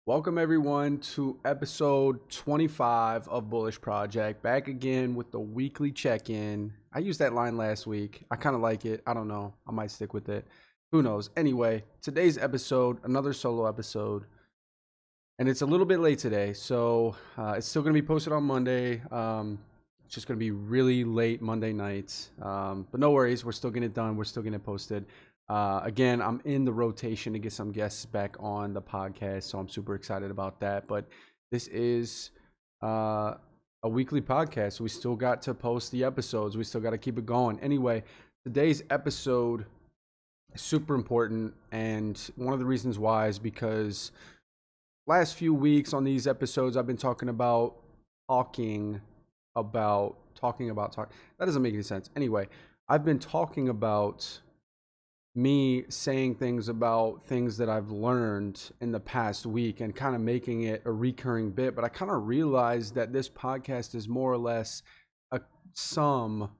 Welcome everyone to episode 25 of Bullish Project. Back again with the weekly check-in. I used that line last week. I kind of like it. I don't know. I might stick with it. Who knows? Anyway, today's episode, another solo episode, and it's a little bit late today, so it's still going to be posted on Monday. It's just going to be really late Monday nights, but no worries. We're still getting it done. We're still getting it posted. Again, I'm in the rotation to get some guests back on the podcast, so I'm super excited about that. But this is a weekly podcast. So we still got to post the episodes. We still got to keep it going. Anyway, today's episode is super important, and one of the reasons why is because last few weeks on these episodes, I've been talking about talk. That doesn't make any sense. Anyway, I've been talking about me saying things about things that I've learned in the past week and kind of making it a recurring bit. But I kind of realized that this podcast is more or less a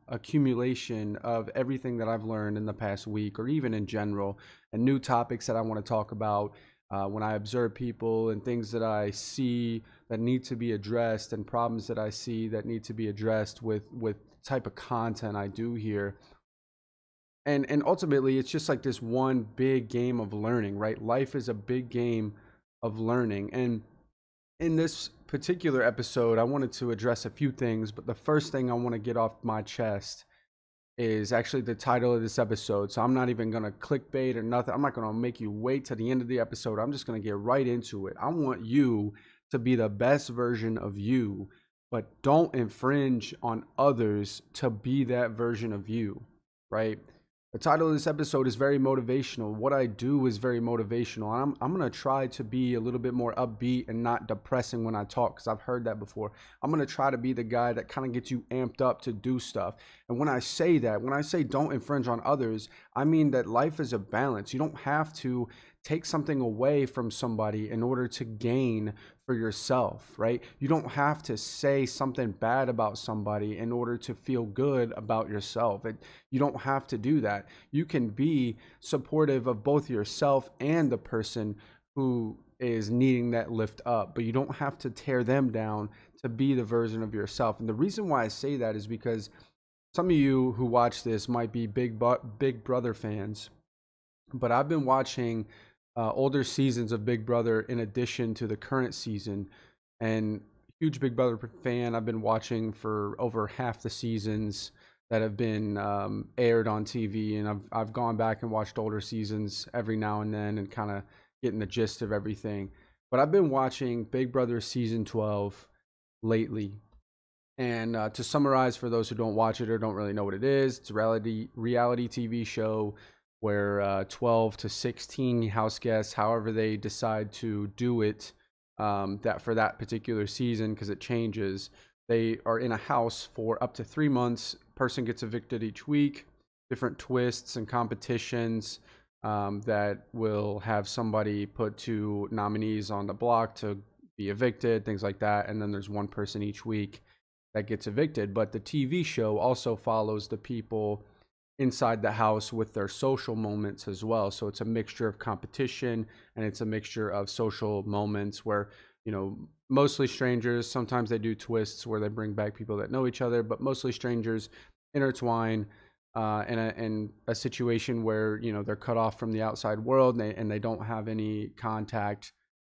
accumulation of everything that I've learned in the past week or even in general, and new topics that I want to talk about when I observe people and things that I see that need to be addressed and problems that I see that need to be addressed with type of content I do here. And ultimately it's just like this one big game of learning, right? Life is a big game of learning. And in this particular episode, I wanted to address a few things, but the first thing I want to get off my chest is actually the title of this episode. So I'm not even going to clickbait or nothing. I'm not going to make you wait to the end of the episode. I'm just going to get right into it. I want you to be the best version of you, but don't infringe on others to be that version of you, right? The title of this episode is very motivational. What I do is very motivational. I'm going to try to be a little bit more upbeat and not depressing when I talk, because I've heard that before. I'm going to try to be the guy that kind of gets you amped up to do stuff. And when I say that, when I say don't infringe on others, I mean that life is a balance. You don't have to take something away from somebody in order to gain for yourself, right? You don't have to say something bad about somebody in order to feel good about yourself. You don't have to do that. You can be supportive of both yourself and the person who is needing that lift up, but you don't have to tear them down to be the version of yourself. And the reason why I say that is because some of you who watch this might be Big Brother fans, but I've been watching older seasons of Big Brother in addition to the current season, and huge Big Brother fan. I've been watching for over half the seasons that have been aired on TV, and I've gone back and watched older seasons every now and then and kind of getting the gist of everything. But I've been watching Big Brother season 12 lately. And to summarize, for those who don't watch it or don't really know what it is, it's a reality TV show where 12 to 16 house guests, however they decide to do it, that for that particular season, because it changes, they are in a house for up to 3 months. Person gets evicted each week. Different twists and competitions that will have somebody put two nominees on the block to be evicted, things like that. And then there's one person each week that gets evicted. But the TV show also follows the people inside the house with their social moments as well. So it's a mixture of competition and it's a mixture of social moments where, mostly strangers. Sometimes they do twists where they bring back people that know each other, but mostly strangers intertwine in a situation where, they're cut off from the outside world and they don't have any contact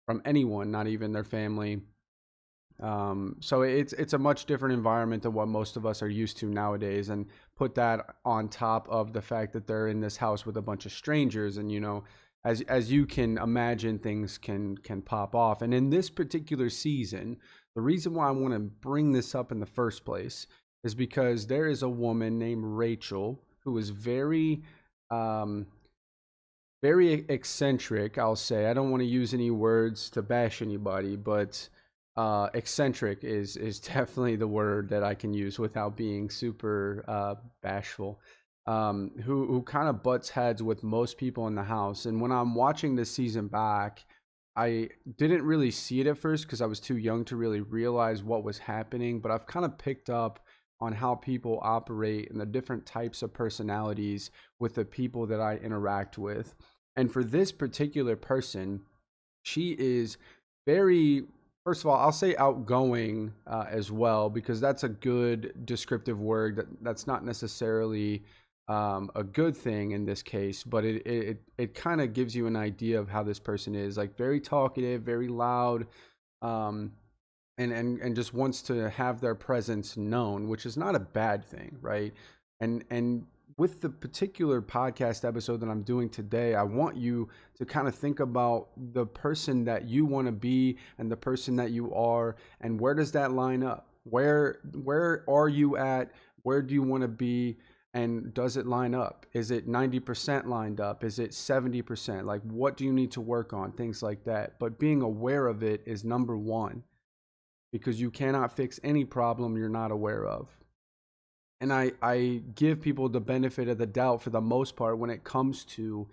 from anyone, not even their family. So it's a much different environment than what most of us are used to nowadays, and put that on top of the fact that they're in this house with a bunch of strangers, and as you can imagine, things can pop off. And in this particular season, the reason why I want to bring this up in the first place is because there is a woman named Rachel who is um, very eccentric, I'll say. I don't want to use any words to bash anybody, but eccentric is definitely the word that I can use without being super bashful. Who kind of butts heads with most people in the house. And when I'm watching this season back, I didn't really see it at first because I was too young to really realize what was happening, but I've kind of picked up on how people operate and the different types of personalities with the people that I interact with. And for this particular person, she is very, first of all, I'll say outgoing as well, because that's a good descriptive word. That's not necessarily a good thing in this case, but it kind of gives you an idea of how this person is, like very talkative, very loud, um, and just wants to have their presence known, which is not a bad thing, right? And with the particular podcast episode that I'm doing today, I want you to kind of think about the person that you want to be and the person that you are, and where does that line up? Where are you at? Where do you want to be? And does it line up? Is it 90% lined up? Is it 70%? Like, what do you need to work on? Things like that. But being aware of it is number one, because you cannot fix any problem you're not aware of. And I give people the benefit of the doubt for the most part when it comes to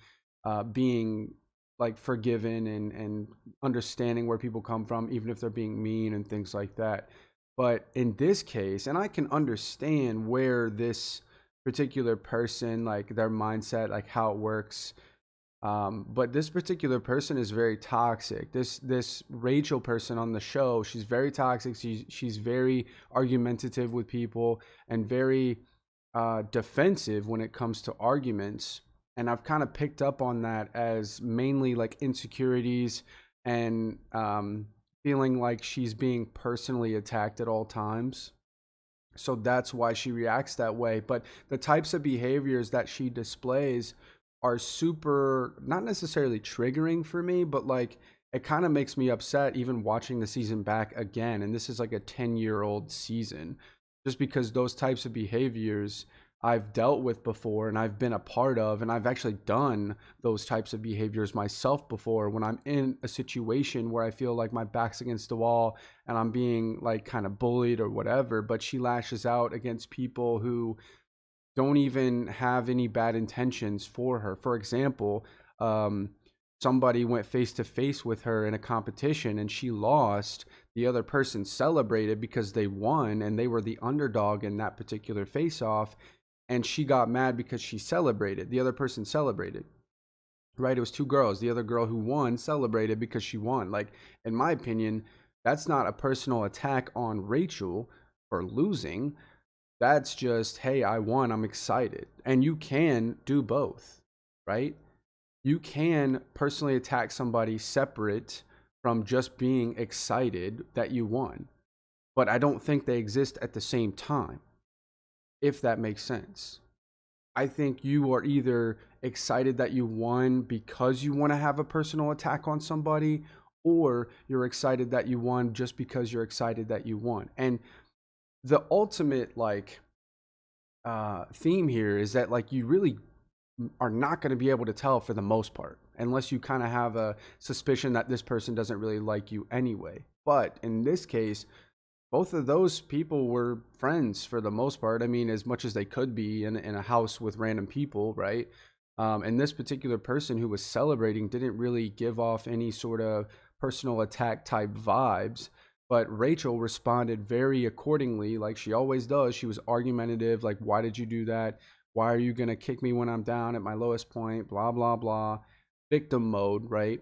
being like forgiven and understanding where people come from, even if they're being mean and things like that. But in this case, and I can understand where this particular person, like their mindset, like how it works, but this particular person is very toxic. This Rachel person on the show, she's very toxic. She's very argumentative with people and very defensive when it comes to arguments. And I've kind of picked up on that as mainly like insecurities and feeling like she's being personally attacked at all times. So that's why she reacts that way. But the types of behaviors that she displays are super, not necessarily triggering for me, but like it kind of makes me upset even watching the season back again. And this is like a 10-year-old season, just because those types of behaviors I've dealt with before and I've been a part of, and I've actually done those types of behaviors myself before when I'm in a situation where I feel like my back's against the wall and I'm being like kind of bullied or whatever. But she lashes out against people who don't even have any bad intentions for her. For example, somebody went face to face with her in a competition and she lost. The other person celebrated because they won and they were the underdog in that particular face off. And she got mad because she celebrated. The other person celebrated, right? It was two girls. The other girl who won celebrated because she won. Like, in my opinion, that's not a personal attack on Rachel for losing. That's just, hey, I won, I'm excited. And you can do both, right? You can personally attack somebody separate from just being excited that you won. But I don't think they exist at the same time, if that makes sense. I think you are either excited that you won because you want to have a personal attack on somebody, or you're excited that you won just because you're excited that you won. And the ultimate like theme here is that like you really are not going to be able to tell for the most part, unless you kind of have a suspicion that this person doesn't really like you anyway. But in this case, both of those people were friends for the most part. I mean, as much as they could be in a house with random people, right? And this particular person who was celebrating didn't really give off any sort of personal attack type vibes. But Rachel responded very accordingly, like she always does. She was argumentative, like, why did you do that? Why are you going to kick me when I'm down at my lowest point? Blah, blah, blah. Victim mode, right?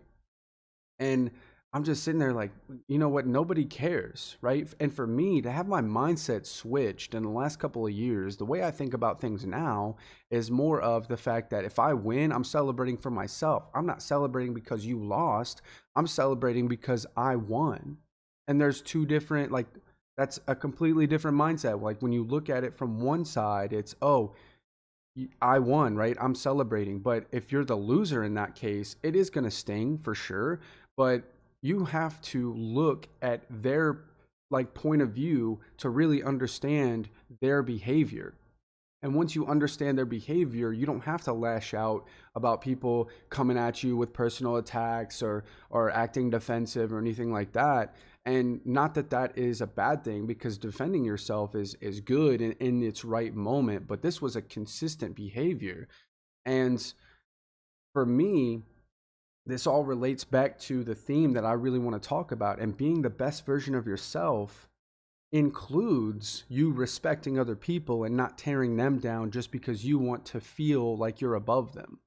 And I'm just sitting there like, you know what? Nobody cares, right? And for me to have my mindset switched in the last couple of years, the way I think about things now is more of the fact that if I win, I'm celebrating for myself. I'm not celebrating because you lost. I'm celebrating because I won. And there's two different, like, that's a completely different mindset. Like when you look at it from one side, it's, oh, I won, right? I'm celebrating. But if you're the loser in that case, it is going to sting for sure. But you have to look at their like point of view to really understand their behavior. And once you understand their behavior, you don't have to lash out about people coming at you with personal attacks or acting defensive or anything like that. And not that that is a bad thing, because defending yourself is good in its right moment. But this was a consistent behavior. And for me, this all relates back to the theme that I really want to talk about. And being the best version of yourself includes you respecting other people and not tearing them down just because you want to feel like you're above them.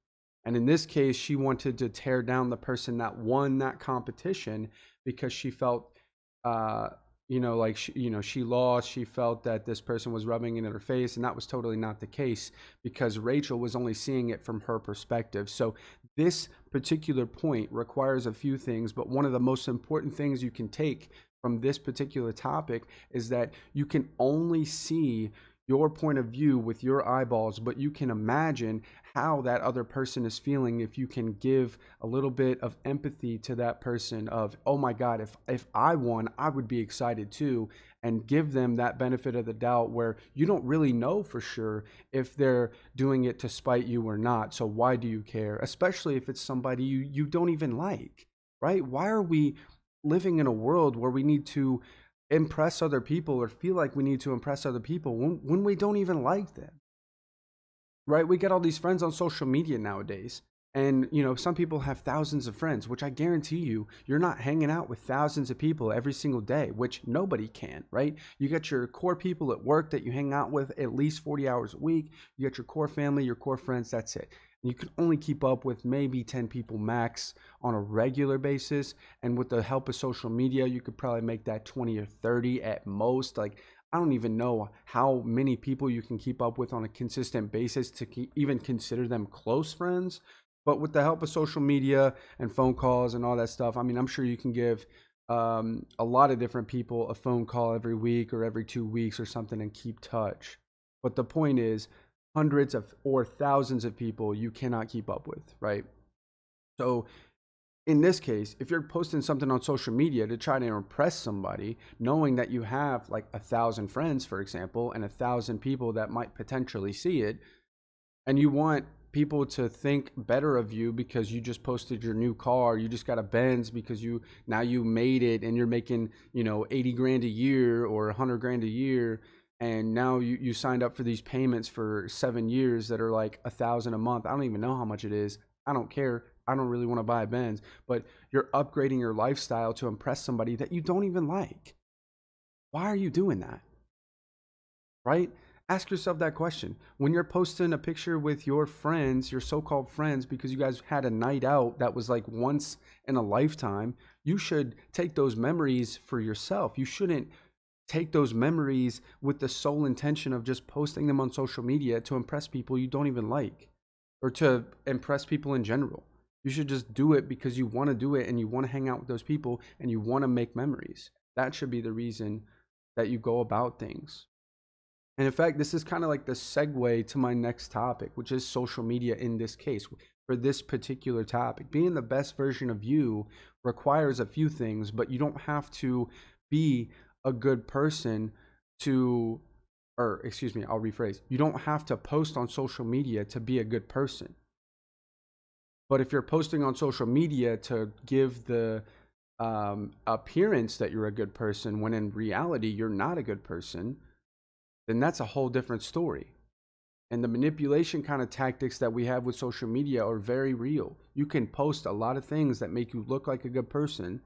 And in this case, she wanted to tear down the person that won that competition because she felt, uh, like she lost. She felt that this person was rubbing it in her face, and that was totally not the case because Rachel was only seeing it from her perspective. So this particular point requires a few things, but one of the most important things you can take from this particular topic is that you can only see your point of view with your eyeballs, but you can imagine how that other person is feeling if you can give a little bit of empathy to that person of, oh my God, if I won, I would be excited too, and give them that benefit of the doubt where you don't really know for sure if they're doing it to spite you or not. So why do you care? Especially if it's somebody you don't even like, right? Why are we living in a world where we need to impress other people or feel like we need to impress other people when we don't even like them, right? We get all these friends on social media nowadays. And, some people have thousands of friends, which I guarantee you're not hanging out with thousands of people every single day, which nobody can, right? You get your core people at work that you hang out with at least 40 hours a week. You get your core family, your core friends, that's it. And you can only keep up with maybe 10 people max on a regular basis. And with the help of social media, you could probably make that 20 or 30 at most. Like, I don't even know how many people you can keep up with on a consistent basis to even consider them close friends. But with the help of social media and phone calls and all that stuff, I mean, I'm sure you can give a lot of different people a phone call every week or every 2 weeks or something and keep touch. But the point is, hundreds of or thousands of people you cannot keep up with, right? So in this case, if you're posting something on social media to try to impress somebody, knowing that you have like 1,000 friends, for example, and 1,000 people that might potentially see it, and you want people to think better of you because you just posted your new car, you just got a Benz because you made it and you're making, 80 grand a year or 100 grand a year. And now you signed up for these payments for 7 years that are like 1,000 a month. I don't even know how much it is. I don't care. I don't really want to buy a Benz, but you're upgrading your lifestyle to impress somebody that you don't even like. Why are you doing that? Right? Ask yourself that question. When you're posting a picture with your friends, your so-called friends, because you guys had a night out that was like once in a lifetime, you should take those memories for yourself. You shouldn't take those memories with the sole intention of just posting them on social media to impress people you don't even like or to impress people in general. You should just do it because you want to do it and you want to hang out with those people and you want to make memories. That should be the reason that you go about things. And in fact, this is kind of like the segue to my next topic, which is social media in this case. For this particular topic, being the best version of you requires a few things, but you don't have to be a good person to, or excuse me, I'll rephrase. You don't have to post on social media to be a good person. But if you're posting on social media to give the appearance that you're a good person, when in reality, you're not a good person, then that's a whole different story. And the manipulation kind of tactics that we have with social media are very real. You can post a lot of things that make you look like a good person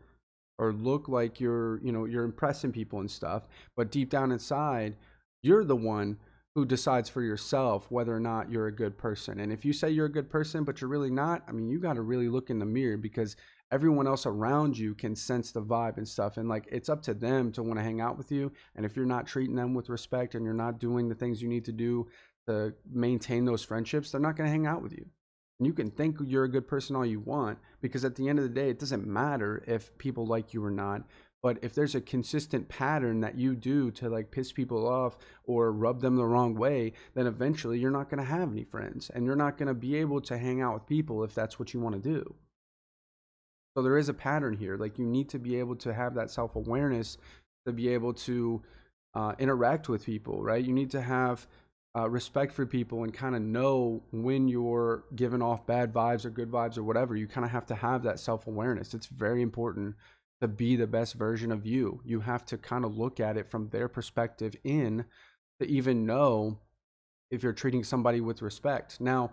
or look like you're impressing people and stuff, but deep down inside, you're the one who decides for yourself whether or not you're a good person. And if you say you're a good person but you're really not, I mean, you got to really look in the mirror because everyone else around you can sense the vibe and stuff, and like it's up to them to want to hang out with you. And if you're not treating them with respect and you're not doing the things you need to do to maintain those friendships, they're not going to hang out with you. And you can think you're a good person all you want, because at the end of the day, it doesn't matter if people like you or not. But if there's a consistent pattern that you do to like piss people off or rub them the wrong way, then eventually you're not going to have any friends and you're not going to be able to hang out with people if that's what you want to do. So there is a pattern here. Like, you need to be able to have that self-awareness to be able to interact with people, right? You need to have respect for people and kind of know when you're giving off bad vibes or good vibes or whatever. You kind of have to have that self-awareness. It's very important to be the best version of you. You have to kind of look at it from their perspective in to even know if you're treating somebody with respect. Now,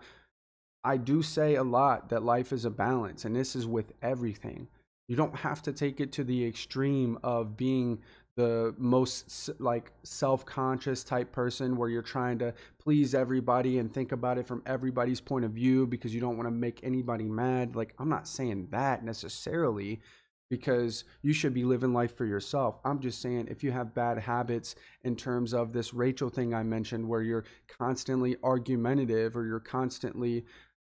I do say a lot that life is a balance, and this is with everything. You don't have to take it to the extreme of being the most like self-conscious type person where you're trying to please everybody and think about it from everybody's point of view because you don't want to make anybody mad. Like, I'm not saying that necessarily, because you should be living life for yourself. I'm just saying, if you have bad habits in terms of this Rachel thing I mentioned, where you're constantly argumentative, or you're constantly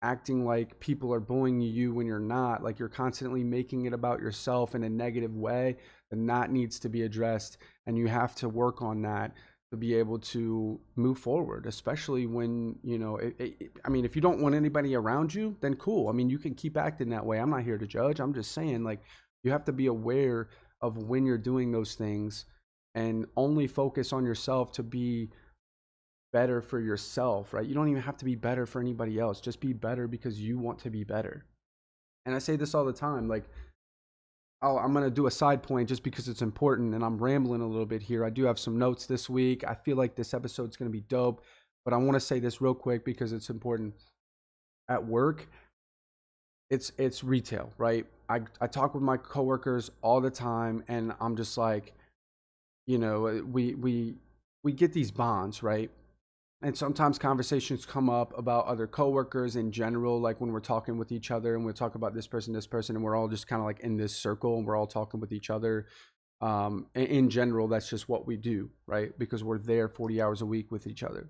acting like people are bullying you when you're not, like you're constantly making it about yourself in a negative way, then that needs to be addressed. And you have to work on that to be able to move forward, especially when, I mean, if you don't want anybody around you, then cool. I mean, you can keep acting that way. I'm not here to judge. I'm just saying, like, you have to be aware of when you're doing those things and only focus on yourself to be better for yourself, right? You don't even have to be better for anybody else. Just be better because you want to be better. And I say this all the time, like, I'm going to do a side point just because it's important, and I'm rambling a little bit here. I do have some notes this week. I feel like this episode's going to be dope, but I want to say this real quick because it's important. At work, it's retail, right? I talk with my coworkers all the time, and I'm just like, we get these bonds, right? And sometimes conversations come up about other coworkers in general, like when we're talking with each other and we'll talk about this person, and we're all just kind of like in this circle and we're all talking with each other. In general, that's just what we do, right? Because we're there 40 hours a week with each other.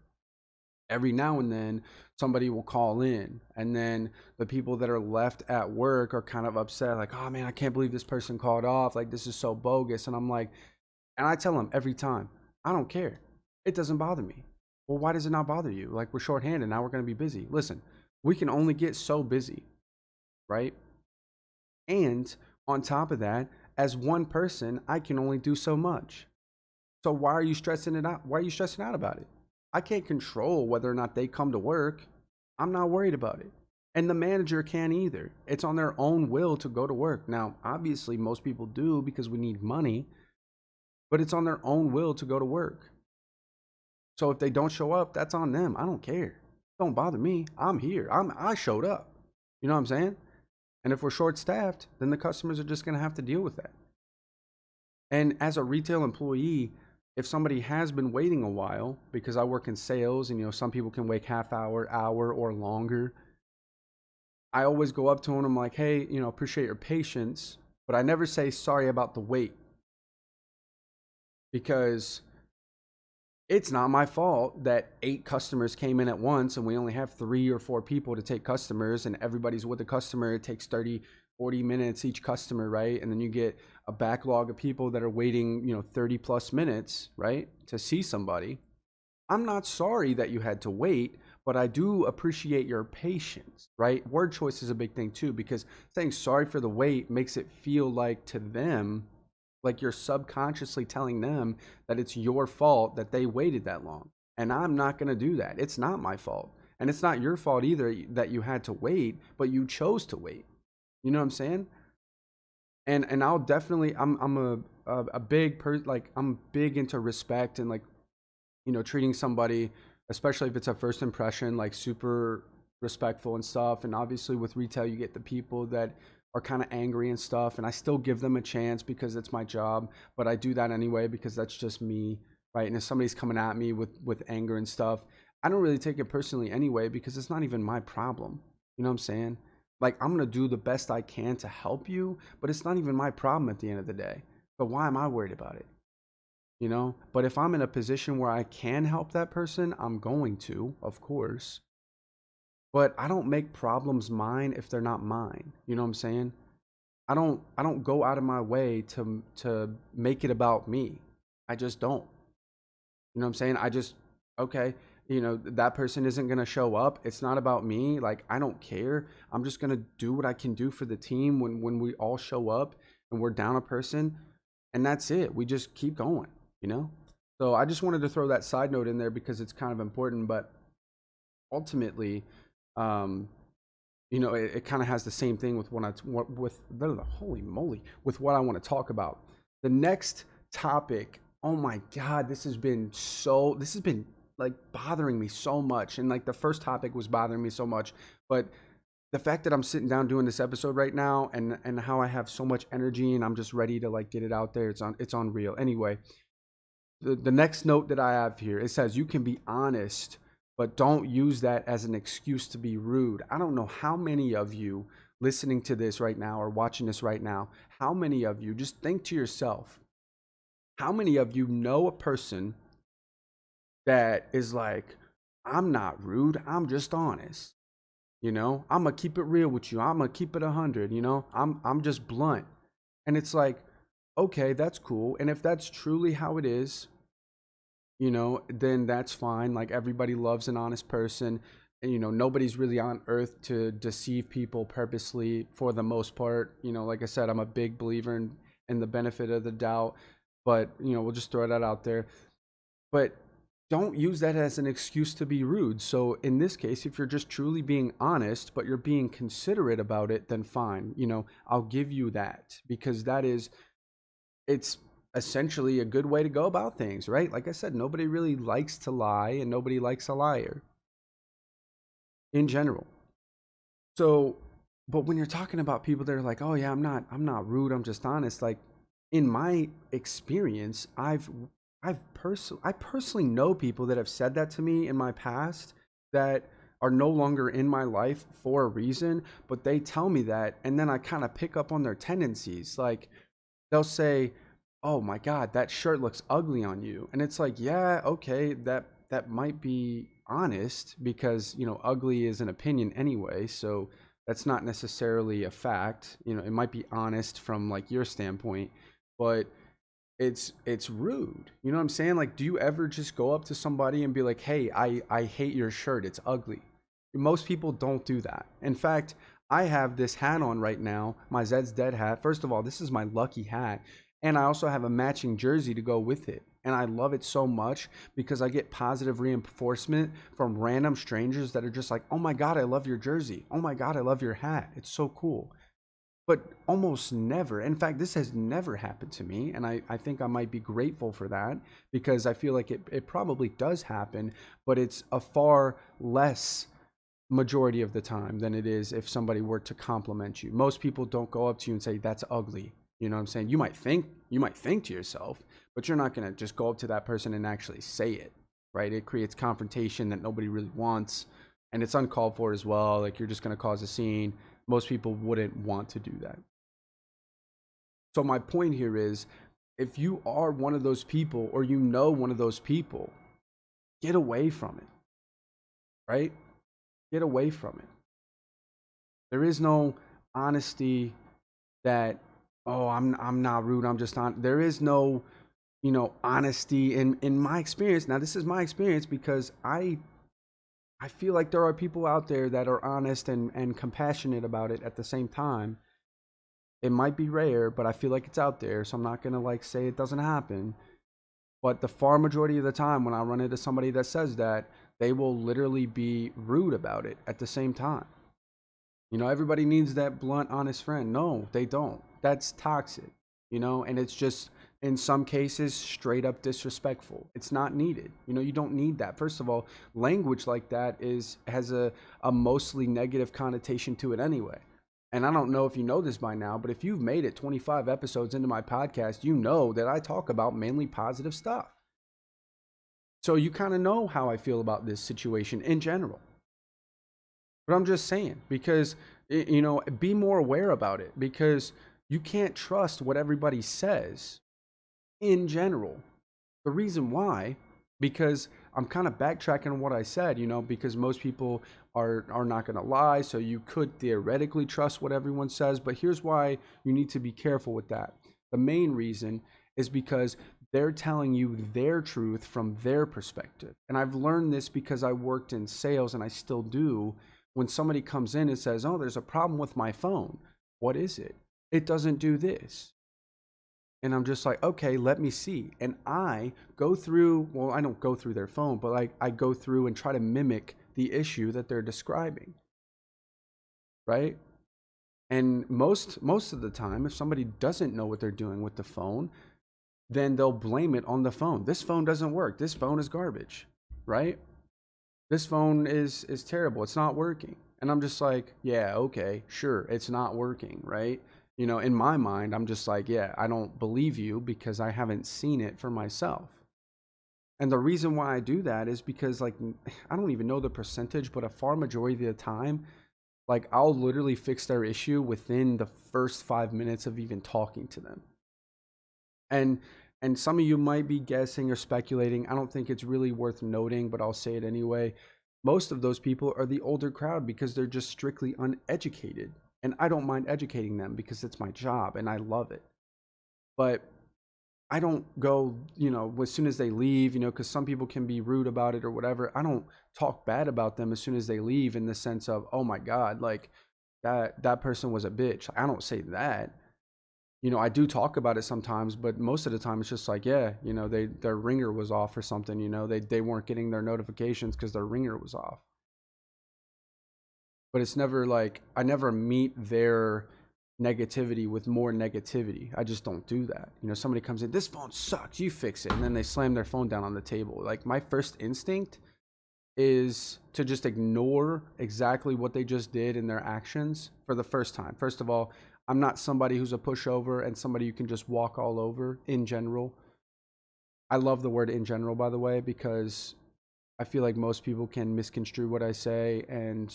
Every now and then somebody will call in, and then the people that are left at work are kind of upset, like, oh man, I can't believe this person called off. Like, this is so bogus. And I'm like, and I tell them every time, I don't care. It doesn't bother me. Well, why does it not bother you? Like, we're shorthanded. Now we're going to be busy. Listen, we can only get so busy, right? And on top of that, as one person, I can only do so much. So why are you stressing it out? Why are you stressing out about it? I can't control whether or not they come to work. I'm not worried about it. And the manager can't either. It's on their own will to go to work. Now, obviously, most people do because we need money, but it's on their own will to go to work. So if they don't show up, that's on them. I don't care. Don't bother me. I'm here. I showed up. You know what I'm saying? And if we're short staffed, then the customers are just going to have to deal with that. And as a retail employee, if somebody has been waiting a while, because I work in sales and some people can wait half hour, or longer, I always go up to them. I'm like, hey, appreciate your patience, but I never say sorry about the wait, because it's not my fault that 8 customers came in at once and we only have 3 or 4 people to take customers, and everybody's with the customer. It takes 30, 40 minutes each customer, right? And then you get a backlog of people that are waiting, 30 plus minutes, right, to see somebody. I'm not sorry that you had to wait, but I do appreciate your patience, right? Word choice is a big thing too, because saying sorry for the wait makes it feel like, to them, like you're subconsciously telling them that it's your fault that they waited that long. And I'm not going to do that. It's not my fault. And it's not your fault either that you had to wait, but you chose to wait. You know what I'm saying? And I'll definitely, I'm a big like, I'm big into respect and, like, treating somebody, especially if it's a first impression, like super respectful and stuff. And obviously with retail, you get the people that are kind of angry and stuff, and I still give them a chance because it's my job, but I do that anyway because that's just me, right? And if somebody's coming at me with anger and stuff, I don't really take it personally anyway, because it's not even my problem. You know what I'm saying? Like, I'm going to do the best I can to help you, but it's not even my problem at the end of the day. But why am I worried about it? But if I'm in a position where I can help that person, I'm going to, of course. But I don't make problems mine if they're not mine. You know what I'm saying? I don't go out of my way to make it about me. I just don't. You know what I'm saying? Okay, that person isn't going to show up. It's not about me. Like, I don't care. I'm just going to do what I can do for the team when we all show up and we're down a person, and that's it. We just keep going, So I just wanted to throw that side note in there because it's kind of important, but ultimately, it kind of has the same thing with holy moly, with what I want to talk about. The next topic, oh my God, this has been like bothering me so much. And like, the first topic was bothering me so much, but the fact that I'm sitting down doing this episode right now, and how I have so much energy and I'm just ready to, like, get it out there, it's unreal. Anyway, the next note that I have here, it says, you can be honest, but don't use that as an excuse to be rude. I don't know how many of you listening to this right now or watching this right now how many of you, just think to yourself, how many of you know a person that is like, I'm not rude, I'm just honest. I'm gonna keep it real with you. I'm gonna keep it 100. I'm just blunt. And it's like, okay, that's cool. And if that's truly how it is, then that's fine. Like, everybody loves an honest person. And, nobody's really on earth to deceive people purposely for the most part. Like I said, I'm a big believer in the benefit of the doubt. But, we'll just throw that out there. But don't use that as an excuse to be rude. So in this case, if you're just truly being honest, but you're being considerate about it, then fine. I'll give you that, because it's essentially a good way to go about things, right? Like I said, nobody really likes to lie, and nobody likes a liar in general. So, but when you're talking about people that are like, "Oh yeah, I'm not rude, I'm just honest," like, in my experience, I personally know people that have said that to me in my past, that are no longer in my life for a reason, but they tell me that, and then I kind of pick up on their tendencies. Like, they'll say, "Oh my God, that shirt looks ugly on you," and it's like, yeah, okay, that might be honest, because ugly is an opinion anyway, so that's not necessarily a fact. It might be honest from like your standpoint, but it's rude. You know what I'm saying? Like, do you ever just go up to somebody and be like, "Hey, I hate your shirt. It's ugly." Most people don't do that. In fact, I have this hat on right now, my Zed's Dead hat. First of all, this is my lucky hat, and I also have a matching jersey to go with it. And I love it so much because I get positive reinforcement from random strangers that are just like, "Oh my God, I love your jersey. Oh my God, I love your hat. It's so cool." But almost never, in fact, this has never happened to me, and I think I might be grateful for that, because I feel like it probably does happen, but it's a far less majority of the time than it is if somebody were to compliment you. Most people don't go up to you and say, "That's ugly." You know what I'm saying? You might think to yourself, but you're not going to just go up to that person and actually say it, right? It creates confrontation that nobody really wants, and it's uncalled for as well. Like, you're just going to cause a scene. Most people wouldn't want to do that. So my point here is, if you are one of those people, or one of those people, get away from it, right? Get away from it. There is no honesty that, "Oh, I'm not rude, I'm just on." There is no, honesty in my experience. Now, this is my experience, because I feel like there are people out there that are honest and compassionate about it at the same time. It might be rare, but I feel like it's out there, so I'm not gonna like say it doesn't happen. But the far majority of the time, when I run into somebody that says that, they will literally be rude about it at the same time. Everybody needs that blunt, honest friend. No, they don't. That's toxic, and it's just, in some cases, straight up disrespectful. It's not needed. You don't need that. First of all, language like that has a mostly negative connotation to it anyway. And I don't know if you know this by now, but if you've made it 25 episodes into my podcast, you know that I talk about mainly positive stuff. So you kind of know how I feel about this situation in general. But I'm just saying, because, be more aware about it, because you can't trust what everybody says in general. The reason why, because I'm kind of backtracking on what I said, because most people are not going to lie, so you could theoretically trust what everyone says. But here's why you need to be careful with that. The main reason is because they're telling you their truth from their perspective. And I've learned this because I worked in sales, and I still do. When somebody comes in and says, "Oh, there's a problem with my phone." What is it? It doesn't do this. And I'm just like, "Okay, let me see." And I go through, well, I don't go through their phone, but I go through and try to mimic the issue that they're describing, right? And most of the time, if somebody doesn't know what they're doing with the phone, then they'll blame it on the phone. "This phone doesn't work. This phone is garbage," right? "This phone is terrible. It's not working." And I'm just like, "Yeah, okay, sure, it's not working," right? In my mind, I'm just like, "Yeah, I don't believe you, because I haven't seen it for myself." And the reason why I do that is because, like, I don't even know the percentage, but a far majority of the time, Like I'll literally fix their issue within the first 5 minutes of even talking to them. And and some of you might be guessing or speculating. I don't think it's really worth noting, but I'll say it anyway. Most of those people are the older crowd because they're just strictly uneducated. And I don't mind educating them because it's my job and I love it. But I don't go, as soon as they leave, because some people can be rude about it or whatever. I don't talk bad about them as soon as they leave in the sense of, oh my God, like that person was a bitch. I don't say that. I do talk about it sometimes, but most of the time it's just like, yeah, their ringer was off or something, they weren't getting their notifications because their ringer was off. But it's never like I never meet their negativity with more negativity. I just don't do that. Somebody comes in, this phone sucks, you fix it, and then they slam their phone down on the table. Like my first instinct is to just ignore exactly what they just did in their actions for the first time. First of all, I'm not somebody who's a pushover and somebody you can just walk all over in general. I love the word in general, by the way, because I feel like most people can misconstrue what I say, and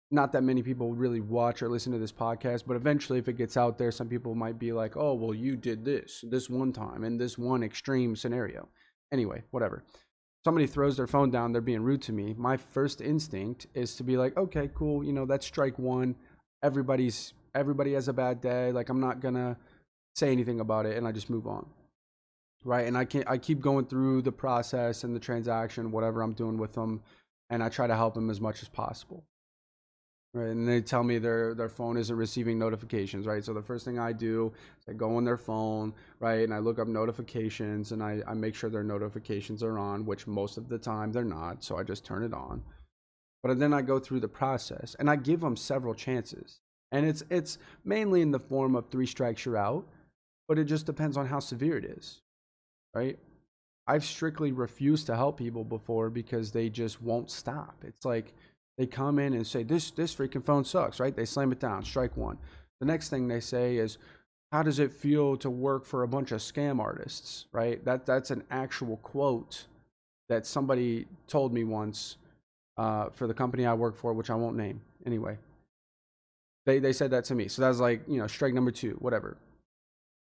not that many people really watch or listen to this podcast, but eventually if it gets out there, some people might be like, oh, well, you did this one time in this one extreme scenario. Anyway, whatever. Somebody throws their phone down, they're being rude to me. My first instinct is to be like, okay, cool, that's strike one. Everybody has a bad day. Like I'm not gonna say anything about it, and I just move on. Right. And I keep going through the process and the transaction, whatever I'm doing with them, and I try to help them as much as possible. Right. And they tell me their phone isn't receiving notifications, right? So the first thing I do is I go on their phone, right, and I look up notifications, and I make sure their notifications are on, which most of the time they're not, so I just turn it on. But then I go through the process and I give them several chances. And it's mainly in the form of three strikes you're out, but it just depends on how severe it is, right? I've strictly refused to help people before because they just won't stop. It's like they come in and say, this freaking phone sucks, right? They slam it down, strike one. The next thing they say is, how does it feel to work for a bunch of scam artists, right? That's an actual quote that somebody told me once for the company I work for, which I won't name. Anyway, they said that to me. So that was like, strike number two, whatever.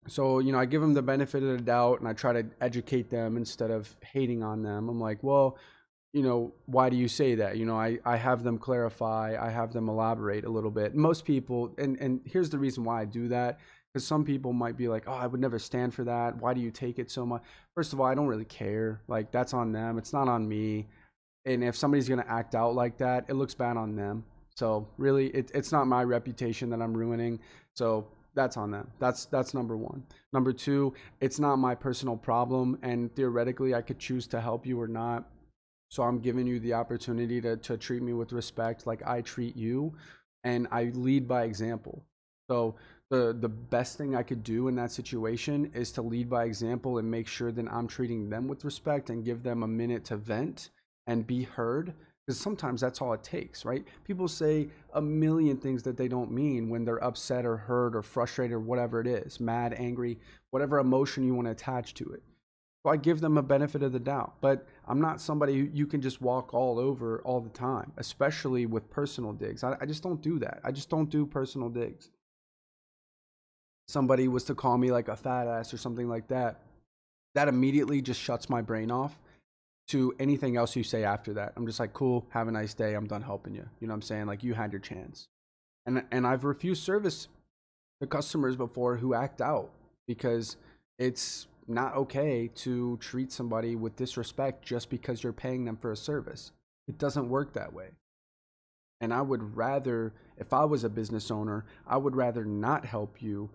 So, I give them the benefit of the doubt and I try to educate them instead of hating on them. I'm like, well, why do you say that? I have them clarify, I have them elaborate a little bit. Most people, and here's the reason why I do that, because some people might be like, oh, I would never stand for that. Why do you take it so much? First of all, I don't really care. Like, that's on them. It's not on me. And if somebody's going to act out like that, it looks bad on them. So really, it's not my reputation that I'm ruining. So that's on them. That's number one. Number two, it's not my personal problem, and theoretically, I could choose to help you or not. So I'm giving you the opportunity to treat me with respect like I treat you, and I lead by example. So the best thing I could do in that situation is to lead by example and make sure that I'm treating them with respect and give them a minute to vent and be heard. Because sometimes that's all it takes, right? People say a million things that they don't mean when they're upset or hurt or frustrated or whatever it is, mad, angry, whatever emotion you want to attach to it. So I give them a benefit of the doubt, but I'm not somebody who you can just walk all over all the time, especially with personal digs. I just don't do that. I just don't do personal digs. Somebody was to call me like a fat ass or something like that, that immediately just shuts my brain off to anything else you say after that. I'm just like, cool, have a nice day. I'm done helping you. You know what I'm saying? Like you had your chance. And I've refused service to customers before who act out because it's not okay to treat somebody with disrespect just because you're paying them for a service. It doesn't work that way. And I would rather, if I was a business owner, I would rather not help you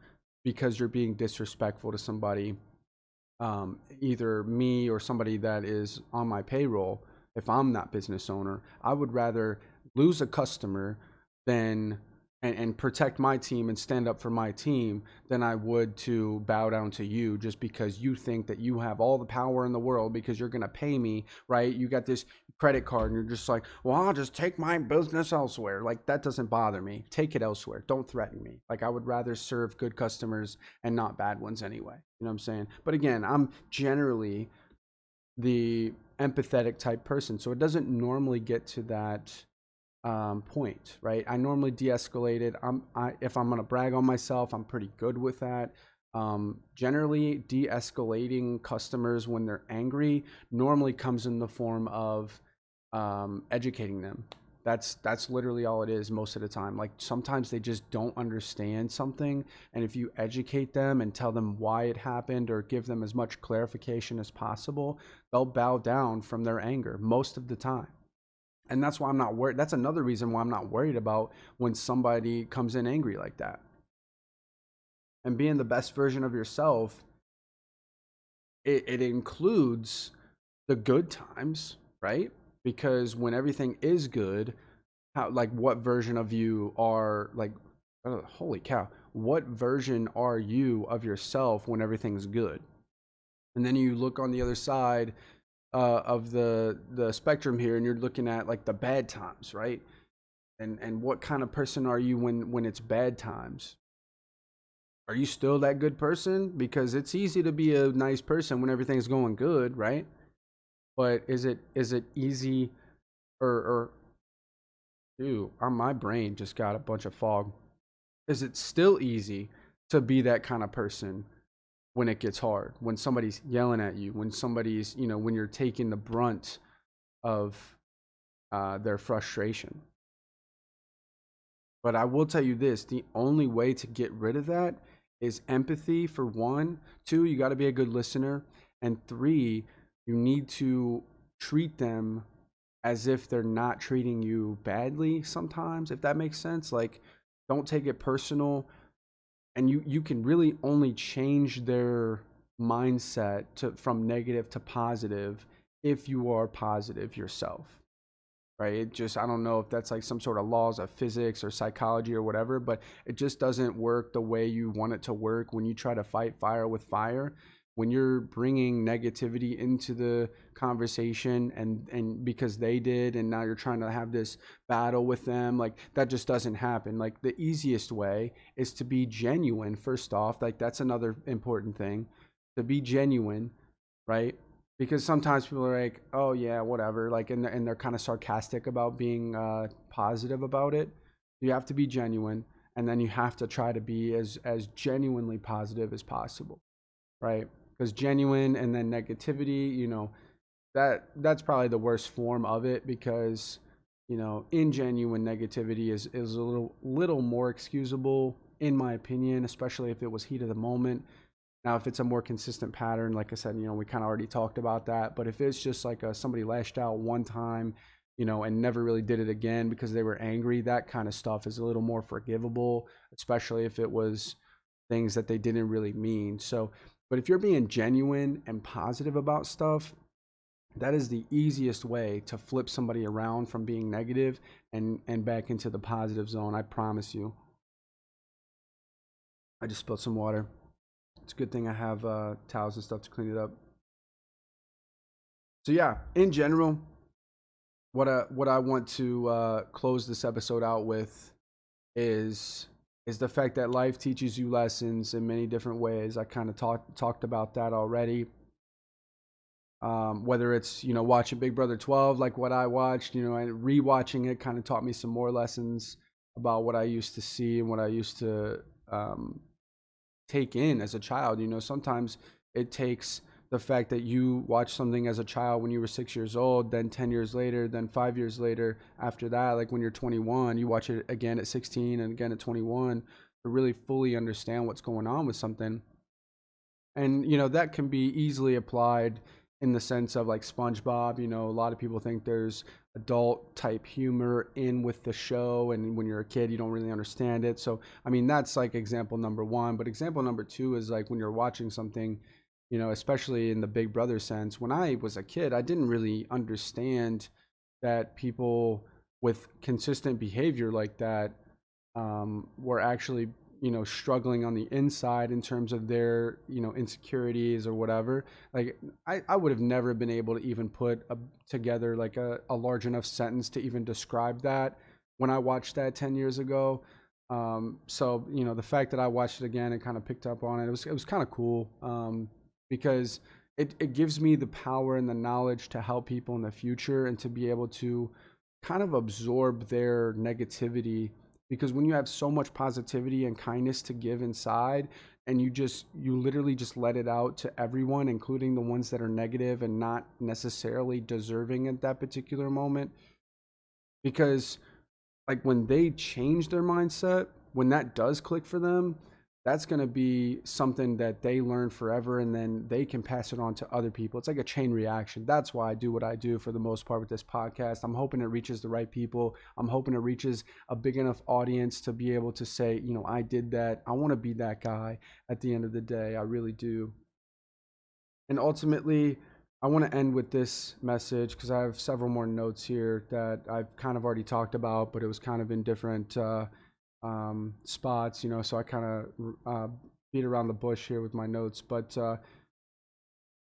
because you're being disrespectful to somebody, either me or somebody that is on my payroll. If I'm not business owner, I would rather lose a customer than and protect my team and stand up for my team than I would to bow down to you just because you think that you have all the power in the world because you're going to pay me, right? You got this credit card and you're just like, well, I'll just take my business elsewhere. Like that doesn't bother me. Take it elsewhere. Don't threaten me. Like I would rather serve good customers and not bad ones anyway. You know what I'm saying? But again, I'm generally the empathetic type person. So it doesn't normally get to that point, right? I normally de-escalate it. If I'm gonna brag on myself, I'm pretty good with that. Generally, de-escalating customers when they're angry normally comes in the form of educating them. That's literally all it is most of the time. Like sometimes they just don't understand something, and if you educate them and tell them why it happened or give them as much clarification as possible, they'll bow down from their anger most of the time. And that's why I'm not worried. That's another reason why I'm not worried about when somebody comes in angry like that. And being the best version of yourself, it includes the good times, right? Because when everything is good, how, like, what version of you are like, oh, holy cow, what version are you of yourself when everything's good? And then you look on the other side of the spectrum here, and you're looking at like the bad times, right? And what kind of person are you when it's bad times? Are you still that good person? Because it's easy to be a nice person when everything's going good, right? But is it easy, or dude, my brain just got a bunch of fog. Is it still easy to be that kind of person when it gets hard? When somebody's yelling at you, when somebody's, when you're taking the brunt of their frustration. But I will tell you this, the only way to get rid of that is empathy, for one. Two, you got to be a good listener. And three, you need to treat them as if they're not treating you badly sometimes, if that makes sense. Like, don't take it personal. And you can really only change their mindset from negative to positive if you are positive yourself, right? It just, I don't know if that's like some sort of laws of physics or psychology or whatever, but it just doesn't work the way you want it to work when you try to fight fire with fire. When you're bringing negativity into the conversation, and because they did, and now you're trying to have this battle with them, like that just doesn't happen. Like the easiest way is to be genuine first off. Like that's another important thing, to be genuine, right? Because sometimes people are like, "Oh yeah, whatever," like, and they're kind of sarcastic about being positive about it. You have to be genuine, and then you have to try to be as genuinely positive as possible, right? Because genuine and then negativity, that's probably the worst form of it, because ingenuine negativity is a little more excusable in my opinion, especially if it was heat of the moment. Now, if it's a more consistent pattern, like I said, we kind of already talked about that. But if it's just like somebody lashed out one time, and never really did it again because they were angry, that kind of stuff is a little more forgivable, especially if it was things that they didn't really mean. So, but if you're being genuine and positive about stuff, that is the easiest way to flip somebody around from being negative and back into the positive zone. I promise you. I just spilled some water. It's a good thing I have towels and stuff to clean it up. So yeah, in general, what I want to close this episode out with is the fact that life teaches you lessons in many different ways. I kind of talked about that already. Whether it's watching Big Brother 12 like what I watched, and rewatching it kind of taught me some more lessons about what I used to see and what I used to take in as a child. Sometimes it takes the fact that you watched something as a child when you were 6 years old, then 10 years later, then 5 years later, after that, like when you're 21, you watch it again at 16 and again at 21 to really fully understand what's going on with something. And that can be easily applied in the sense of like SpongeBob. A lot of people think there's adult type humor in with the show, and when you're a kid you don't really understand it. So I mean, that's like example number one. But example number two is like when you're watching something, especially in the Big Brother sense. When I was a kid, I didn't really understand that people with consistent behavior like that were actually struggling on the inside in terms of their insecurities or whatever. Like I would have never been able to even put together like a large enough sentence to even describe that when I watched that 10 years ago. So the fact that I watched it again and kind of picked up on it, it was kind of cool, because it gives me the power and the knowledge to help people in the future and to be able to kind of absorb their negativity, because when you have so much positivity and kindness to give inside, and you literally just let it out to everyone, including the ones that are negative and not necessarily deserving at that particular moment. Because like when they change their mindset, when that does click for them, that's going to be something that they learn forever, and then they can pass it on to other people. It's like a chain reaction. That's why I do what I do for the most part with this podcast. I'm hoping it reaches the right people. I'm hoping it reaches a big enough audience to be able to say, I did that. I want to be that guy at the end of the day. I really do. And ultimately, I want to end with this message because I have several more notes here that I've kind of already talked about, but it was kind of in different spots, so I kind of beat around the bush here with my notes. But a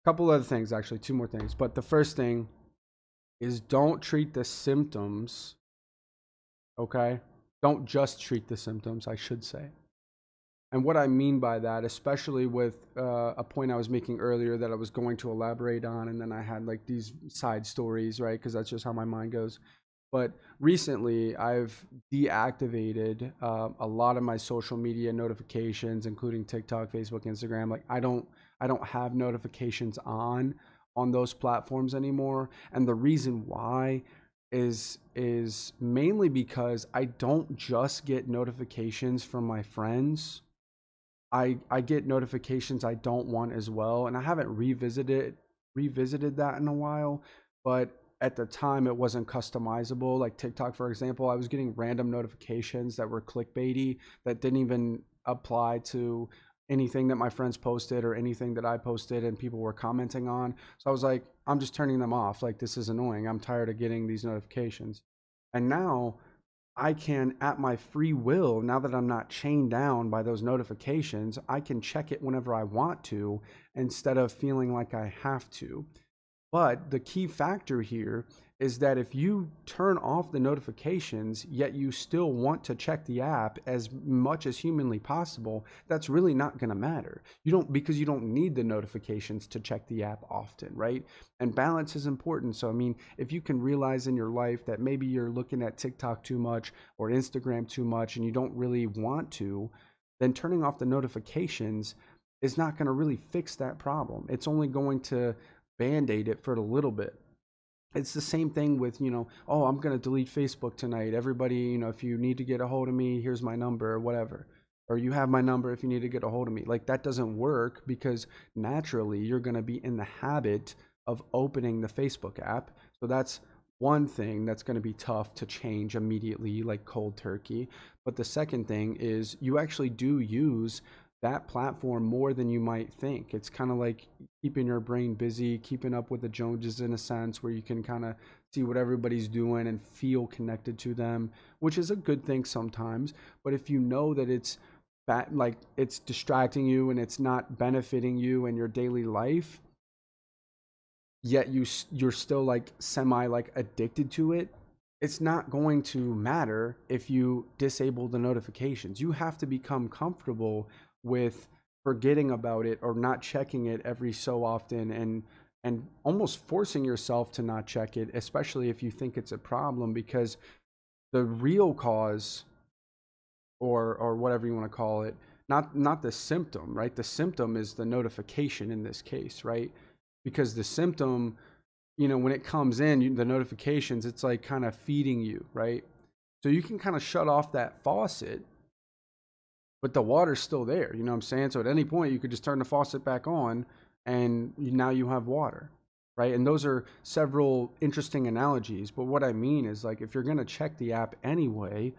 couple other things, actually, two more things. But the first thing is, don't treat the symptoms, okay? Don't just treat the symptoms, I should say. And what I mean by that, especially with a point I was making earlier that I was going to elaborate on, and then I had like these side stories, right? Because that's just how my mind goes. But recently, I've deactivated a lot of my social media notifications, including TikTok, Facebook, Instagram. Like I don't have notifications on those platforms anymore. And the reason why is mainly because I don't just get notifications from my friends. I get notifications I don't want as well, and I haven't revisited that in a while. But at the time, it wasn't customizable. Like TikTok, for example, I was getting random notifications that were clickbaity that didn't even apply to anything that my friends posted or anything that I posted and people were commenting on. So I was like, I'm just turning them off. Like, this is annoying. I'm tired of getting these notifications. And now I can, at my free will, now that I'm not chained down by those notifications, I can check it whenever I want to instead of feeling like I have to. But the key factor here is that if you turn off the notifications, yet you still want to check the app as much as humanly possible, that's really not going to matter. Because you don't need the notifications to check the app often, right? And balance is important. So, I mean, if you can realize in your life that maybe you're looking at TikTok too much or Instagram too much and you don't really want to, then turning off the notifications is not going to really fix that problem. It's only going to band-aid it for a little bit. It's the same thing with, oh, I'm going to delete Facebook tonight. Everybody, if you need to get a hold of me, here's my number or whatever. Or you have my number if you need to get a hold of me. Like, that doesn't work because naturally you're going to be in the habit of opening the Facebook app. So that's one thing that's going to be tough to change immediately, like cold turkey. But the second thing is you actually do use that platform more than you might think. It's kind of like keeping your brain busy, keeping up with the Joneses in a sense, where you can kind of see what everybody's doing and feel connected to them, which is a good thing sometimes. But if you know that it's bad, like it's distracting you and it's not benefiting you in your daily life, yet you're still like semi like addicted to it, it's not going to matter if you disable the notifications. You have to become comfortable with forgetting about it or not checking it every so often, and almost forcing yourself to not check it, especially if you think it's a problem, because the real cause, or whatever you want to call it, not the symptom, right? The symptom is the notification in this case, right? Because the symptom, when it comes in, the notifications, it's like kind of feeding you, right? So you can kind of shut off that faucet, but the water's still there, you know what I'm saying? So at any point, you could just turn the faucet back on, and now you have water, right? And those are several interesting analogies. But what I mean is, like, if you're going to check the app anyway,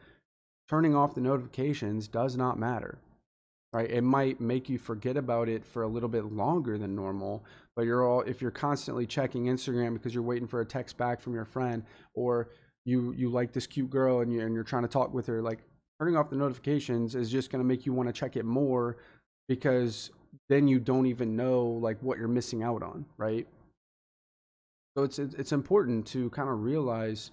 turning off the notifications does not matter, right? It might make you forget about it for a little bit longer than normal, but if you're constantly checking Instagram because you're waiting for a text back from your friend, or you like this cute girl and you're trying to talk with her, like, turning off the notifications is just going to make you want to check it more, because then you don't even know like what you're missing out on, right? So it's important to kind of realize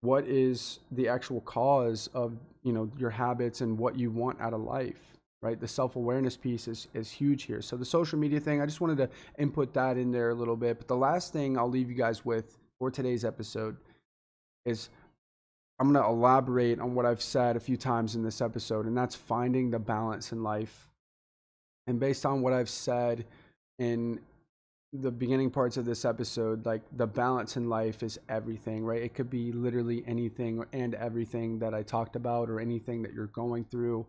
what is the actual cause of your habits and what you want out of life, right? The self-awareness piece is huge here. So the social media thing, I just wanted to input that in there a little bit. But the last thing I'll leave you guys with for today's episode is I'm going to elaborate on what I've said a few times in this episode, and that's finding the balance in life. And based on what I've said in the beginning parts of this episode, like the balance in life is everything, right? It could be literally anything and everything that I talked about, or anything that you're going through.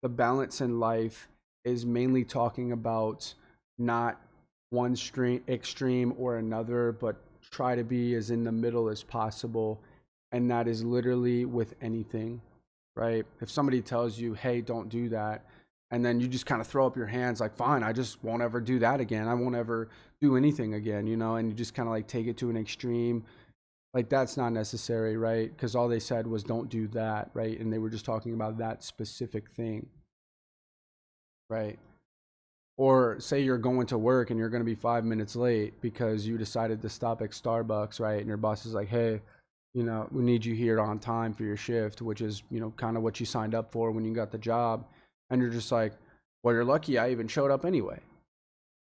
The balance in life is mainly talking about not one extreme or another, but try to be as in the middle as possible. And that is literally with anything, right? If somebody tells you, hey, don't do that, and then you just kind of throw up your hands like, fine, I just won't ever do that again. I won't ever do anything again, and you just kind of like take it to an extreme. Like, that's not necessary, right? Because all they said was don't do that, right? And they were just talking about that specific thing, right? Or say you're going to work and you're going to be 5 minutes late because you decided to stop at Starbucks, right? And your boss is like, hey, we need you here on time for your shift, which is, kind of what you signed up for when you got the job. And you're just like, well, you're lucky I even showed up anyway,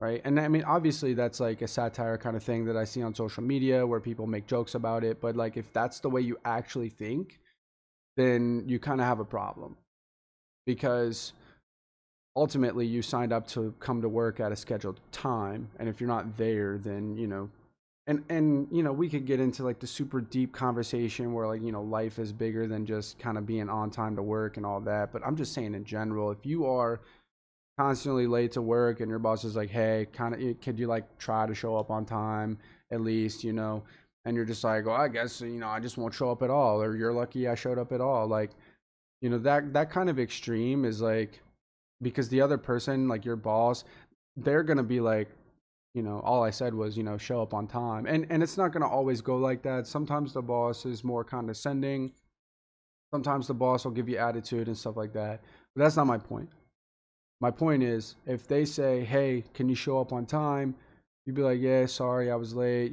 right? And I mean, obviously that's like a satire kind of thing that I see on social media where people make jokes about it. But like, if that's the way you actually think, then you kind of have a problem, because ultimately you signed up to come to work at a scheduled time. And if you're not there, then, and we could get into like the super deep conversation where, like, life is bigger than just kind of being on time to work and all that. But I'm just saying, in general, if you are constantly late to work and your boss is like, hey, kind of, could you like try to show up on time at least, and you're just like, well, I guess, I just won't show up at all, or you're lucky I showed up at all. Like, that kind of extreme is like, because the other person, like your boss, they're going to be like, all I said was, show up on time. And it's not going to always go like that. Sometimes the boss is more condescending. Sometimes the boss will give you attitude and stuff like that. But that's not my point. My point is, if they say, hey, can you show up on time? You'd be like, yeah, sorry, I was late.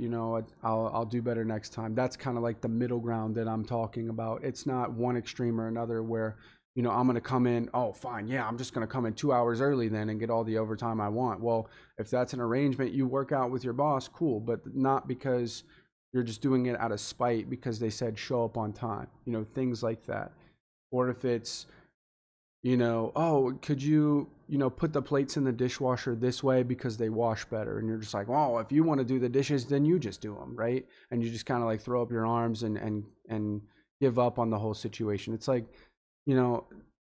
I'll do better next time. That's kind of like the middle ground that I'm talking about. It's not one extreme or another where, I'm going to come in, oh, fine, yeah, I'm just going to come in 2 hours early then and get all the overtime I want. Well, if that's an arrangement you work out with your boss, cool, but not because you're just doing it out of spite because they said show up on time, things like that. Or if it's, oh, could you, put the plates in the dishwasher this way because they wash better. And you're just like, well, if you want to do the dishes, then you just do them, right? And you just kind of like throw up your arms and give up on the whole situation. It's like,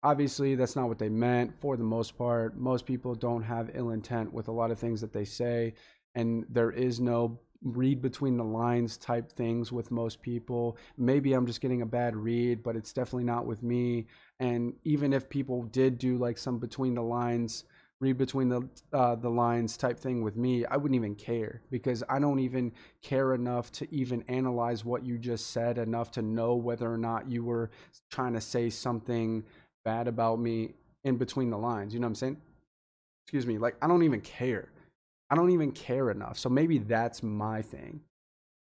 obviously that's not what they meant for the most part. Most people don't have ill intent with a lot of things that they say, and there is no read between the lines type things with most people. Maybe I'm just getting a bad read, but it's definitely not with me. And even if people did do like some between the lines, read between the lines type thing with me, I wouldn't even care, because I don't even care enough to even analyze what you just said enough to know whether or not you were trying to say something bad about me in between the lines. You know what I'm saying? Excuse me. Like, I don't even care. I don't even care enough. So maybe that's my thing,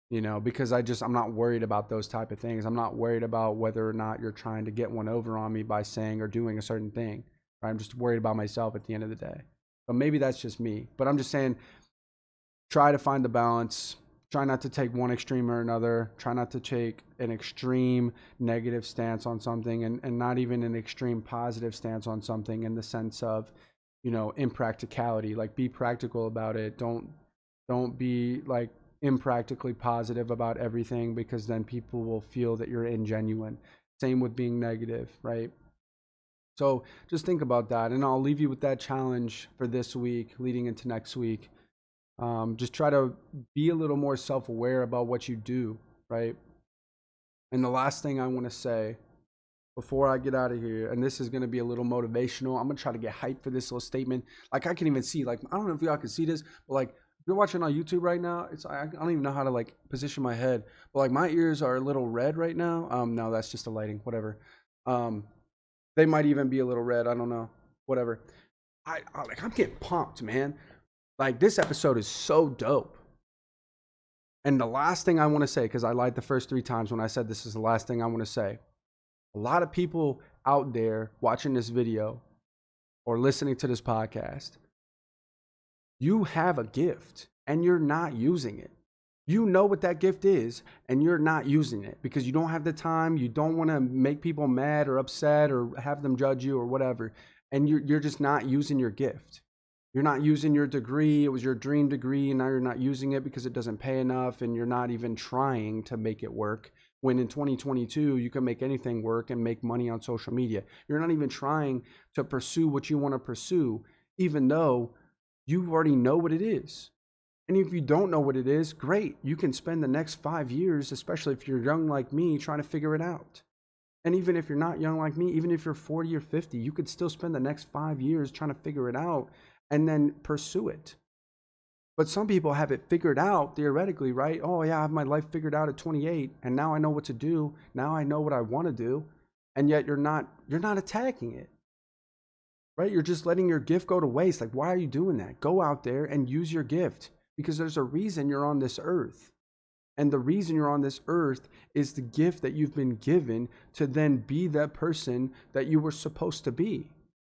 because I'm not worried about those type of things. I'm not worried about whether or not you're trying to get one over on me by saying or doing a certain thing. Right? I'm just worried about myself at the end of the day. But maybe that's just me. But I'm just saying, try to find the balance. Try not to take one extreme or another. Try not to take an extreme negative stance on something, and not even an extreme positive stance on something, in the sense of, impracticality. Like, be practical about it. Don't be like impractically positive about everything, because then people will feel that you're ingenuine. Same with being negative, right? So just think about that, and I'll leave you with that challenge for this week leading into next week. Just try to be a little more self-aware about what you do, right? And the last thing I want to say before I get out of here, and this is going to be a little motivational. I'm going to try to get hyped for this little statement. Like, I can even see, like, I don't know if y'all can see this, but like, if you're watching on YouTube right now, I don't even know how to like position my head, but like my ears are a little red right now. No, that's just the lighting, whatever. They might even be a little red. I don't know, whatever. I'm getting pumped, man. Like, this episode is so dope. And the last thing I want to say, because I lied the first 3 times when I said this is the last thing I want to say. A lot of people out there watching this video or listening to this podcast, you have a gift and you're not using it. You know what that gift is, and you're not using it because you don't have the time. You don't want to make people mad or upset or have them judge you or whatever. And you're just not using your gift. You're not using your degree. It was your dream degree, and now you're not using it because it doesn't pay enough, and you're not even trying to make it work. When in 2022, you can make anything work and make money on social media. You're not even trying to pursue what you want to pursue, even though you already know what it is. And if you don't know what it is, great. You can spend the next 5 years, especially if you're young like me, trying to figure it out. And even if you're not young like me, even if you're 40 or 50, you could still spend the next 5 years trying to figure it out and then pursue it. But some people have it figured out theoretically, right? Oh, yeah, I have my life figured out at 28, and now I know what to do. Now I know what I want to do. And yet you're not attacking it. Right? You're just letting your gift go to waste. Like, why are you doing that? Go out there and use your gift because there's a reason you're on this earth. And the reason you're on this earth is the gift that you've been given to then be that person that you were supposed to be.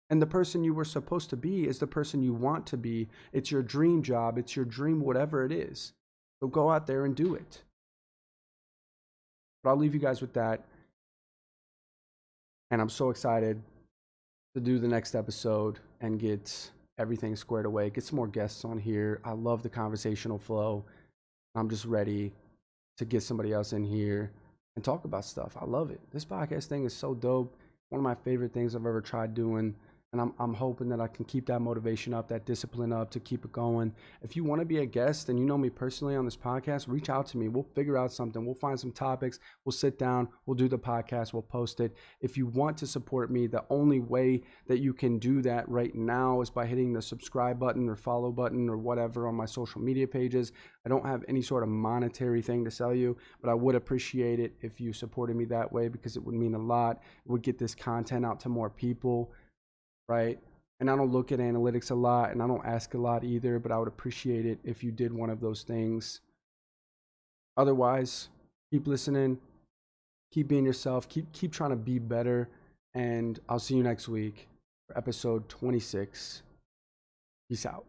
And the person you were supposed to be is the person you want to be. It's your dream job. It's your dream, whatever it is. So go out there and do it. But I'll leave you guys with that. And I'm so excited to do the next episode and get everything squared away, get some more guests on here. I love the conversational flow. I'm just ready to get somebody else in here and talk about stuff. I love it. This podcast thing is so dope. One of my favorite things I've ever tried doing. And I'm hoping that I can keep that motivation up, that discipline up to keep it going. If you want to be a guest and you know me personally on this podcast, reach out to me. We'll figure out something. We'll find some topics. We'll sit down. We'll do the podcast. We'll post it. If you want to support me, the only way that you can do that right now is by hitting the subscribe button or follow button or whatever on my social media pages. I don't have any sort of monetary thing to sell you, but I would appreciate it if you supported me that way because it would mean a lot. It would get this content out to more people. Right? And I don't look at analytics a lot and I don't ask a lot either, but I would appreciate it if you did one of those things. Otherwise, keep listening, keep being yourself, keep trying to be better, and I'll see you next week for episode 26. Peace out.